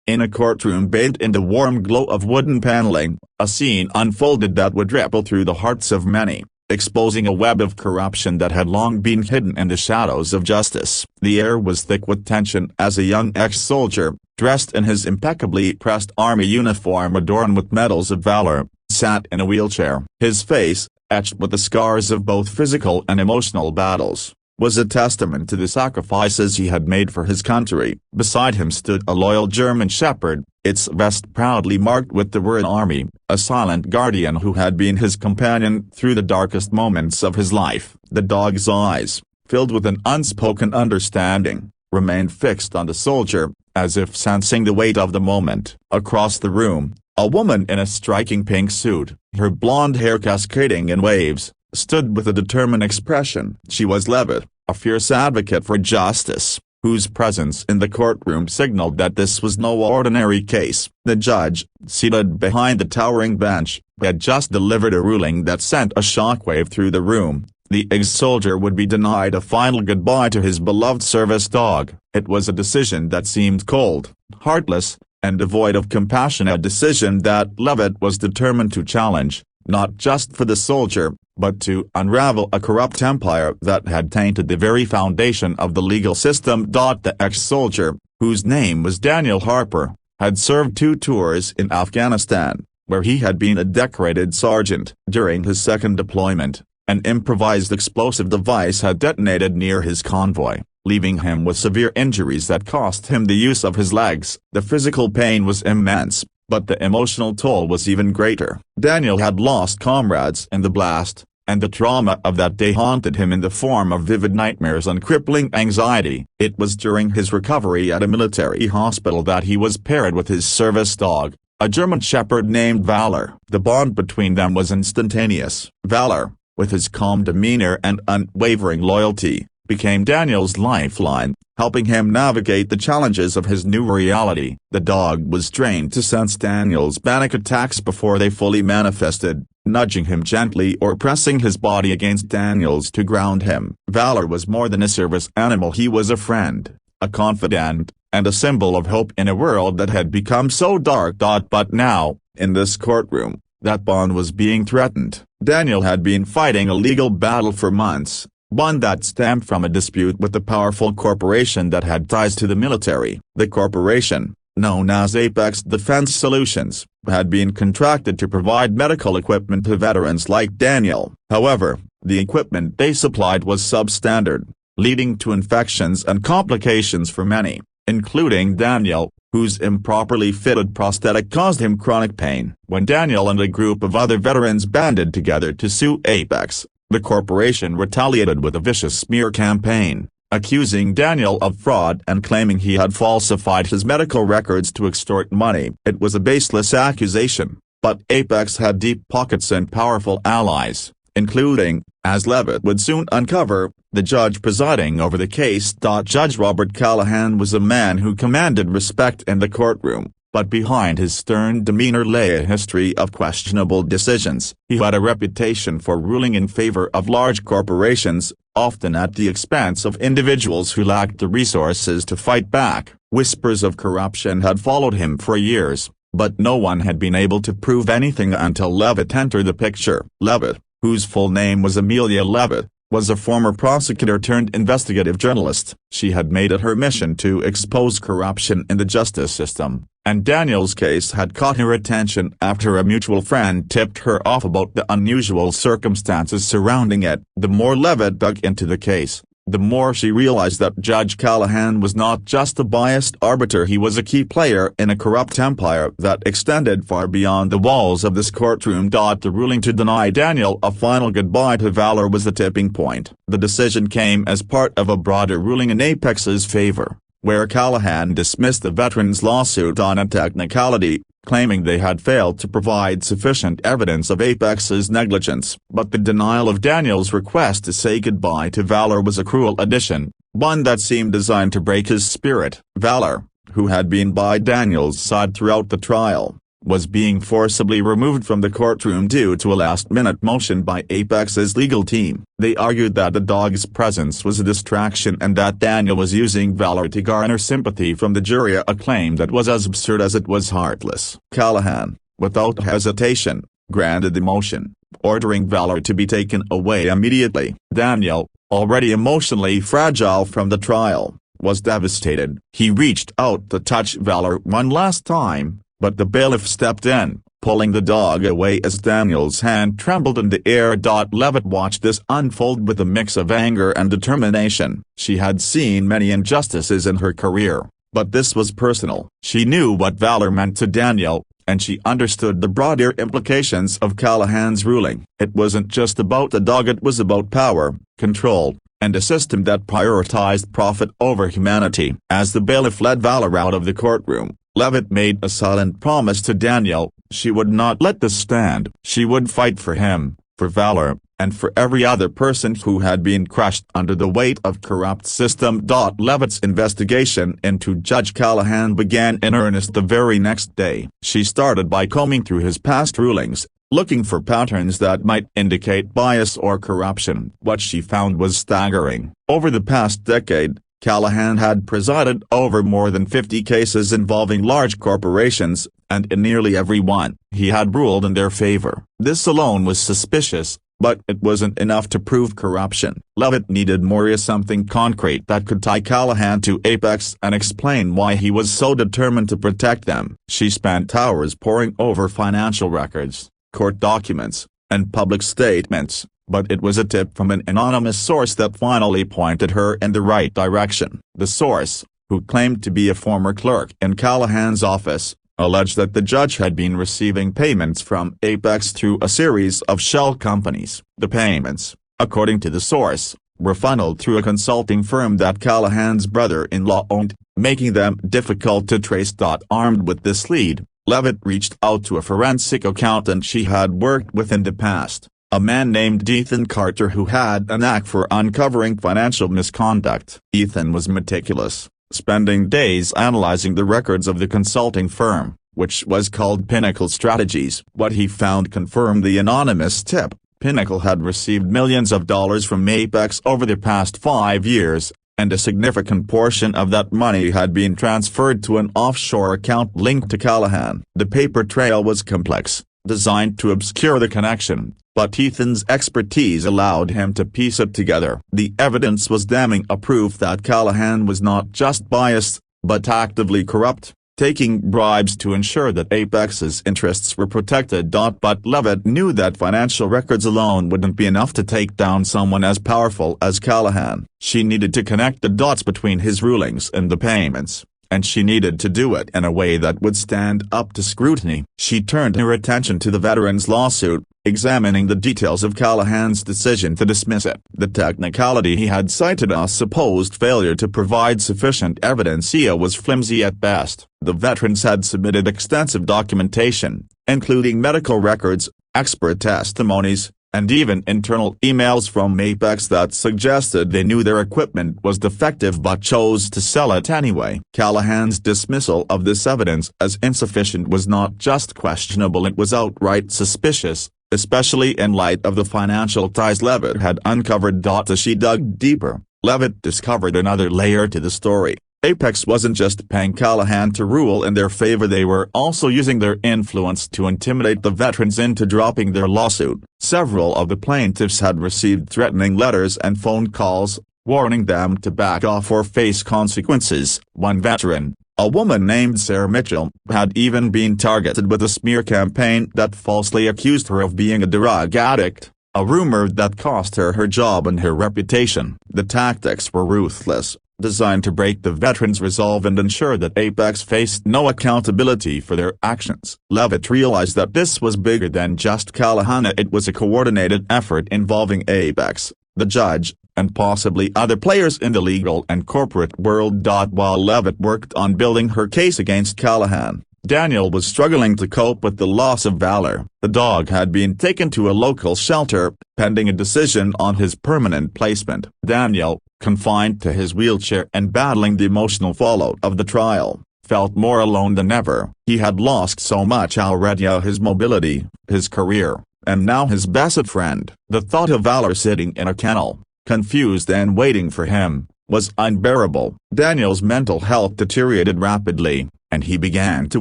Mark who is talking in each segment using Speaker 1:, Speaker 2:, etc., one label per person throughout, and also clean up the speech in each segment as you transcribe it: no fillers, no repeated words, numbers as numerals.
Speaker 1: In a courtroom bathed in the warm glow of wooden paneling, a scene unfolded that would ripple through the hearts of many, exposing a web of corruption that had long been hidden in the shadows of justice. The air was thick with tension as a young ex-soldier, dressed in his impeccably pressed army uniform adorned with medals of valor, sat in a wheelchair. His face, etched with the scars of both physical and emotional battles, was a testament to the sacrifices he had made for his country. Beside him stood a loyal German shepherd, its vest proudly marked with the word army, a silent guardian who had been his companion through the darkest moments of his life. The dog's eyes, filled with an unspoken understanding, remained fixed on the soldier, as if sensing the weight of the moment. Across the room, a woman in a striking pink suit, her blonde hair cascading in waves, stood with a determined expression. She was Leavitt, a fierce advocate for justice, whose presence in the courtroom signaled that this was no ordinary case. The judge, seated behind the towering bench, had just delivered a ruling that sent a shockwave through the room. The ex-soldier would be denied a final goodbye to his beloved service dog. It was a decision that seemed cold, heartless, and devoid of compassion, a decision that Leavitt was determined to challenge, not just for the soldier, but to unravel a corrupt empire that had tainted the very foundation of the legal system. The ex-soldier, whose name was Daniel Harper, had served 2 tours in Afghanistan, where he had been a decorated sergeant. During his second deployment, an improvised explosive device had detonated near his convoy, leaving him with severe injuries that cost him the use of his legs. The physical pain was immense, but the emotional toll was even greater. Daniel had lost comrades in the blast, and the trauma of that day haunted him in the form of vivid nightmares and crippling anxiety. It was during his recovery at a military hospital that he was paired with his service dog, a German shepherd named Valor. The bond between them was instantaneous. Valor, with his calm demeanor and unwavering loyalty, became Daniel's lifeline, helping him navigate the challenges of his new reality. The dog was trained to sense Daniel's panic attacks before they fully manifested, nudging him gently or pressing his body against Daniel's to ground him. Valor was more than a service animal. He was a friend, a confidant, and a symbol of hope in a world that had become so dark. But now, in this courtroom, that bond was being threatened. Daniel had been fighting a legal battle for months, one that stemmed from a dispute with a powerful corporation that had ties to the military. The corporation, known as Apex Defense Solutions, had been contracted to provide medical equipment to veterans like Daniel. However, the equipment they supplied was substandard, leading to infections and complications for many, including Daniel, whose improperly fitted prosthetic caused him chronic pain. When Daniel and a group of other veterans banded together to sue Apex, the corporation retaliated with a vicious smear campaign, accusing Daniel of fraud and claiming he had falsified his medical records to extort money. It was a baseless accusation, but Apex had deep pockets and powerful allies, including, as Leavitt would soon uncover, the judge presiding over the case. Judge Robert Callahan was a man who commanded respect in the courtroom, but behind his stern demeanor lay a history of questionable decisions. He had a reputation for ruling in favor of large corporations, often at the expense of individuals who lacked the resources to fight back. Whispers of corruption had followed him for years, but no one had been able to prove anything until Leavitt entered the picture. Leavitt, whose full name was Amelia Leavitt, was a former prosecutor turned investigative journalist. She had made it her mission to expose corruption in the justice system, and Daniel's case had caught her attention after a mutual friend tipped her off about the unusual circumstances surrounding it. The more Leavitt dug into the case, the more she realized that Judge Callahan was not just a biased arbiter. He was a key player in a corrupt empire that extended far beyond the walls of this courtroom. The ruling to deny Daniel a final goodbye to Valor was the tipping point. The decision came as part of a broader ruling in Apex's favor, where Callahan dismissed the veterans' lawsuit on a technicality, claiming they had failed to provide sufficient evidence of Apex's negligence. But the denial of Daniel's request to say goodbye to Valor was a cruel addition, one that seemed designed to break his spirit. Valor, who had been by Daniel's side throughout the trial, was being forcibly removed from the courtroom due to a last-minute motion by Apex's legal team. They argued that the dog's presence was a distraction and that Daniel was using Valor to garner sympathy from the jury, a claim that was as absurd as it was heartless. Callahan, without hesitation, granted the motion, ordering Valor to be taken away immediately. Daniel, already emotionally fragile from the trial, was devastated. He reached out to touch Valor one last time, but the bailiff stepped in, pulling the dog away as Daniel's hand trembled in the air. Leavitt watched this unfold with a mix of anger and determination. She had seen many injustices in her career, but this was personal. She knew what Valor meant to Daniel, and she understood the broader implications of Callahan's ruling. It wasn't just about the dog, it was about power, control, and a system that prioritized profit over humanity. As the bailiff led Valor out of the courtroom, Leavitt made a silent promise to Daniel: she would not let this stand. She would fight for him, for Valor, and for every other person who had been crushed under the weight of corrupt system. Leavitt's investigation into Judge Callahan began in earnest the very next day. She started by combing through his past rulings, looking for patterns that might indicate bias or corruption. What she found was staggering. Over the past decade, Callahan had presided over more than 50 cases involving large corporations, and in nearly every one, he had ruled in their favor. This alone was suspicious, but it wasn't enough to prove corruption. Leavitt needed more, something concrete that could tie Callahan to Apex and explain why he was so determined to protect them. She spent hours poring over financial records, court documents, and public statements, but it was a tip from an anonymous source that finally pointed her in the right direction. The source, who claimed to be a former clerk in Callahan's office, alleged that the judge had been receiving payments from Apex through a series of shell companies. The payments, according to the source, were funneled through a consulting firm that Callahan's brother-in-law owned, making them difficult to trace. Armed with this lead, Leavitt reached out to a forensic accountant she had worked with in the past, a man named Ethan Carter, who had a knack for uncovering financial misconduct. Ethan was meticulous, spending days analyzing the records of the consulting firm, which was called Pinnacle Strategies. What he found confirmed the anonymous tip. Pinnacle had received millions of dollars from Apex over the past 5 years, and a significant portion of that money had been transferred to an offshore account linked to Callahan. The paper trail was complex, designed to obscure the connection, but Ethan's expertise allowed him to piece it together. The evidence was damning, a proof that Callahan was not just biased, but actively corrupt, taking bribes to ensure that Apex's interests were protected. But Leavitt knew that financial records alone wouldn't be enough to take down someone as powerful as Callahan. She needed to connect the dots between his rulings and the payments, and she needed to do it in a way that would stand up to scrutiny. She turned her attention to the veterans' lawsuit, examining the details of Callahan's decision to dismiss it. The technicality he had cited, a supposed failure to provide sufficient evidence, was flimsy at best. The veterans had submitted extensive documentation, including medical records, expert testimonies, and even internal emails from Apex that suggested they knew their equipment was defective but chose to sell it anyway. Callahan's dismissal of this evidence as insufficient was not just questionable, it was outright suspicious, especially in light of the financial ties Leavitt had uncovered. As she dug deeper, Leavitt discovered another layer to the story. Apex wasn't just paying Callahan to rule in their favor, they were also using their influence to intimidate the veterans into dropping their lawsuit. Several of the plaintiffs had received threatening letters and phone calls, warning them to back off or face consequences. One veteran, a woman named Sarah Mitchell, had even been targeted with a smear campaign that falsely accused her of being a drug addict, a rumor that cost her her job and her reputation. The tactics were ruthless, designed to break the veterans' resolve and ensure that Apex faced no accountability for their actions. Leavitt realized that this was bigger than just Callahan. It was a coordinated effort involving Apex, the judge, and possibly other players in the legal and corporate world. While Leavitt worked on building her case against Callahan, Daniel was struggling to cope with the loss of Valor. The dog had been taken to a local shelter, pending a decision on his permanent placement. Daniel, confined to his wheelchair and battling the emotional fallout of the trial, felt more alone than ever. He had lost so much already: his mobility, his career, and now his best friend. The thought of Valor sitting in a kennel, confused and waiting for him, was unbearable. Daniel's mental health deteriorated rapidly, and he began to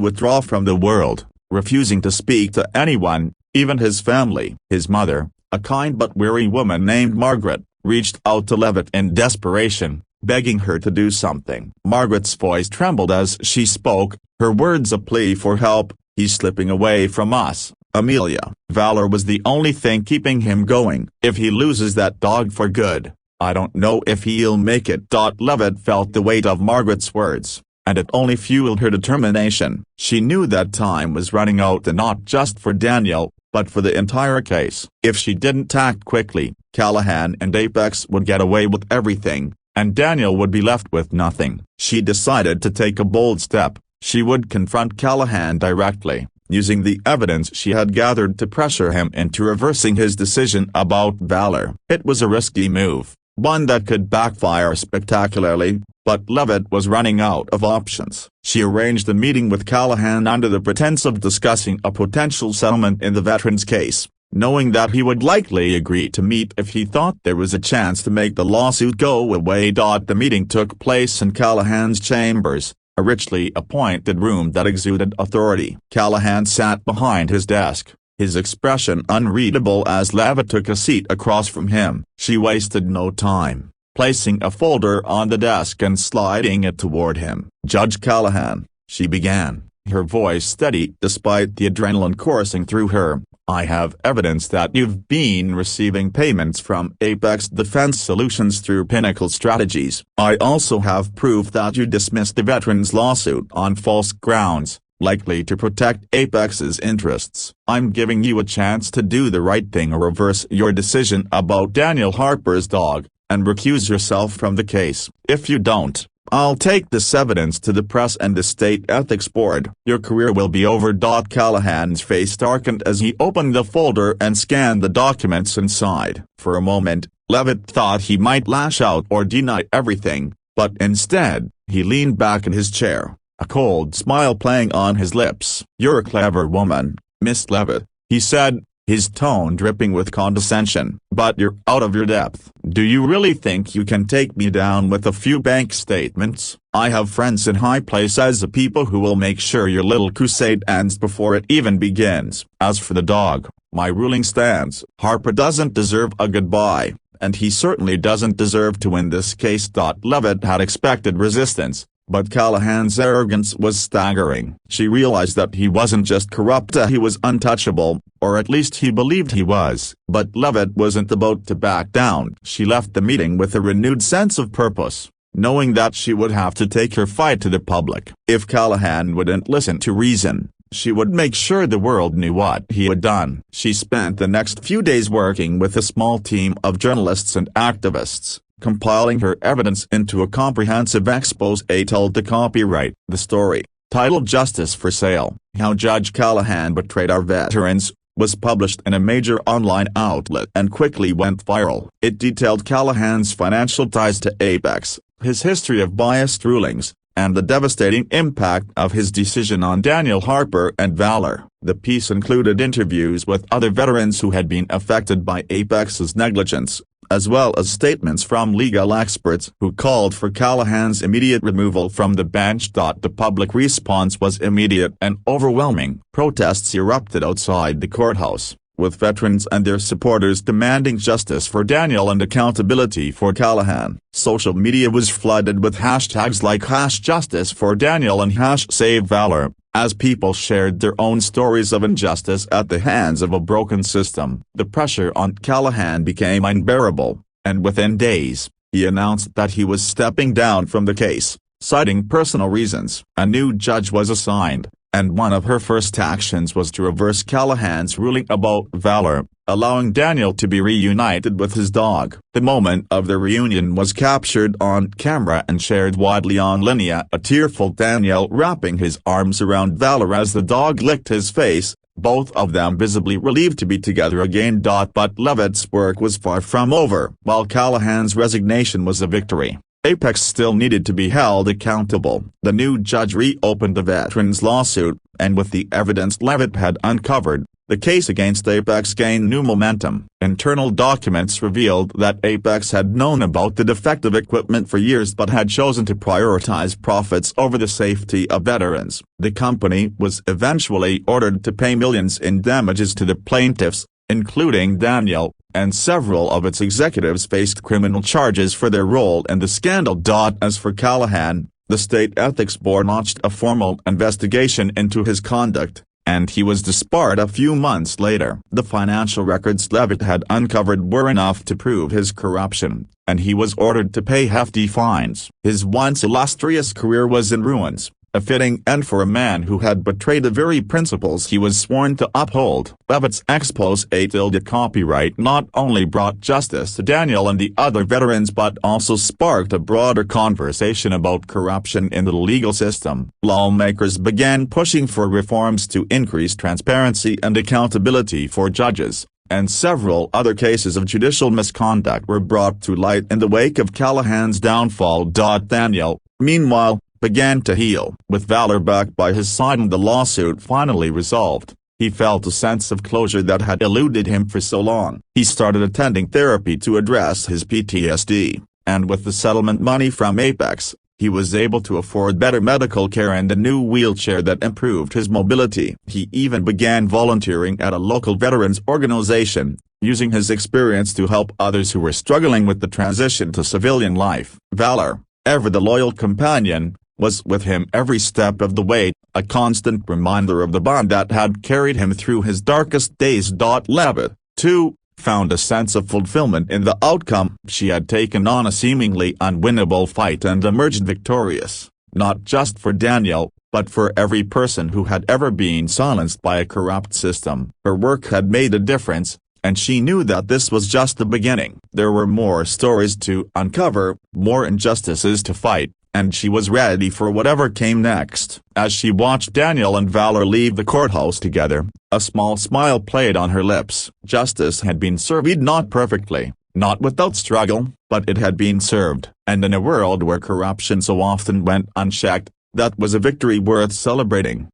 Speaker 1: withdraw from the world, refusing to speak to anyone, even his family. His mother, a kind but weary woman named Margaret, reached out to Leavitt in desperation, begging her to do something. Margaret's voice trembled as she spoke, her words a plea for help. "He's slipping away from us, Amelia." Valor was the only thing keeping him going. "If he loses that dog for good, I don't know if he'll make it." Leavitt felt the weight of Margaret's words, and it only fueled her determination. She knew that time was running out, and not just for Daniel, but for the entire case. If she didn't act quickly, Callahan and Apex would get away with everything, and Daniel would be left with nothing. She decided to take a bold step. She would confront Callahan directly, using the evidence she had gathered to pressure him into reversing his decision about Valor. It was a risky move, one that could backfire spectacularly, but Leavitt was running out of options. She arranged a meeting with Callahan under the pretense of discussing a potential settlement in the veteran's case, knowing that he would likely agree to meet if he thought there was a chance to make the lawsuit go away. The meeting took place in Callahan's chambers, a richly appointed room that exuded authority. Callahan sat behind his desk, his expression unreadable as Leavitt took a seat across from him. She wasted no time, placing a folder on the desk and sliding it toward him. "Judge Callahan," she began, her voice steady despite the adrenaline coursing through her, "I have evidence that you've been receiving payments from Apex Defense Solutions through Pinnacle Strategies. I also have proof that you dismissed the veteran's lawsuit on false grounds, likely to protect Apex's interests. I'm giving you a chance to do the right thing or reverse your decision about Daniel Harper's dog, and recuse yourself from the case. If you don't, I'll take this evidence to the press and the state ethics board. Your career will be over." Callahan's face darkened as he opened the folder and scanned the documents inside. For a moment, Leavitt thought he might lash out or deny everything, but instead, he leaned back in his chair, a cold smile playing on his lips. "You're a clever woman, Miss Leavitt," he said, his tone dripping with condescension, "but you're out of your depth. Do you really think you can take me down with a few bank statements? I have friends in high places, people who will make sure your little crusade ends before it even begins. As for the dog, my ruling stands. Harper doesn't deserve a goodbye, and he certainly doesn't deserve to win this case." Leavitt had expected resistance, but Callahan's arrogance was staggering. She realized that he wasn't just corrupt, he was untouchable, or at least he believed he was. But Leavitt wasn't about to back down. She left the meeting with a renewed sense of purpose, knowing that she would have to take her fight to the public. If Callahan wouldn't listen to reason, she would make sure the world knew what he had done. She spent the next few days working with a small team of journalists and activists, compiling her evidence into a comprehensive exposé told to copyright. The story, titled "Justice for Sale: How Judge Callahan Betrayed Our Veterans," was published in a major online outlet and quickly went viral. It detailed Callahan's financial ties to Apex, his history of biased rulings, and the devastating impact of his decision on Daniel Harper and Valor. The piece included interviews with other veterans who had been affected by Apex's negligence, as well as statements from legal experts who called for Callahan's immediate removal from the bench. The public response was immediate and overwhelming. Protests erupted outside the courthouse, with veterans and their supporters demanding justice for Daniel and accountability for Callahan. Social media was flooded with hashtags like #JusticeForDaniel and #SaveValor, as people shared their own stories of injustice at the hands of a broken system. The pressure on Callahan became unbearable, and within days, he announced that he was stepping down from the case, citing personal reasons. A new judge was assigned, and one of her first actions was to reverse Callahan's ruling about Valor, allowing Daniel to be reunited with his dog. The moment of the reunion was captured on camera and shared widely online. A tearful Daniel wrapping his arms around Valor as the dog licked his face, both of them visibly relieved to be together again. But Leavitt's work was far from over. While Callahan's resignation was a victory, Apex still needed to be held accountable. The new judge reopened the veterans' lawsuit, and with the evidence Leavitt had uncovered, the case against Apex gained new momentum. Internal documents revealed that Apex had known about the defective equipment for years but had chosen to prioritize profits over the safety of veterans. The company was eventually ordered to pay millions in damages to the plaintiffs, including Daniel, and several of its executives faced criminal charges for their role in the scandal. As for Callahan, the state ethics board launched a formal investigation into his conduct, and he was disbarred a few months later. The financial records Leavitt had uncovered were enough to prove his corruption, and he was ordered to pay hefty fines. His once illustrious career was in ruins, a fitting end for a man who had betrayed the very principles he was sworn to uphold. Leavitt's exposé copyright not only brought justice to Daniel and the other veterans but also sparked a broader conversation about corruption in the legal system. Lawmakers began pushing for reforms to increase transparency and accountability for judges, and several other cases of judicial misconduct were brought to light in the wake of Callahan's downfall. Daniel, meanwhile, began to heal. With Valor back by his side and the lawsuit finally resolved, he felt a sense of closure that had eluded him for so long. He started attending therapy to address his PTSD, and with the settlement money from Apex, he was able to afford better medical care and a new wheelchair that improved his mobility. He even began volunteering at a local veterans organization, using his experience to help others who were struggling with the transition to civilian life. Valor, ever the loyal companion, was with him every step of the way, a constant reminder of the bond that had carried him through his darkest days. Leavitt, too, found a sense of fulfillment in the outcome. She had taken on a seemingly unwinnable fight and emerged victorious, not just for Daniel, but for every person who had ever been silenced by a corrupt system. Her work had made a difference, and she knew that this was just the beginning. There were more stories to uncover, more injustices to fight, and she was ready for whatever came next. As she watched Daniel and Valor leave the courthouse together, a small smile played on her lips. Justice had been served, not perfectly, not without struggle, but it had been served. And in a world where corruption so often went unchecked, that was a victory worth celebrating.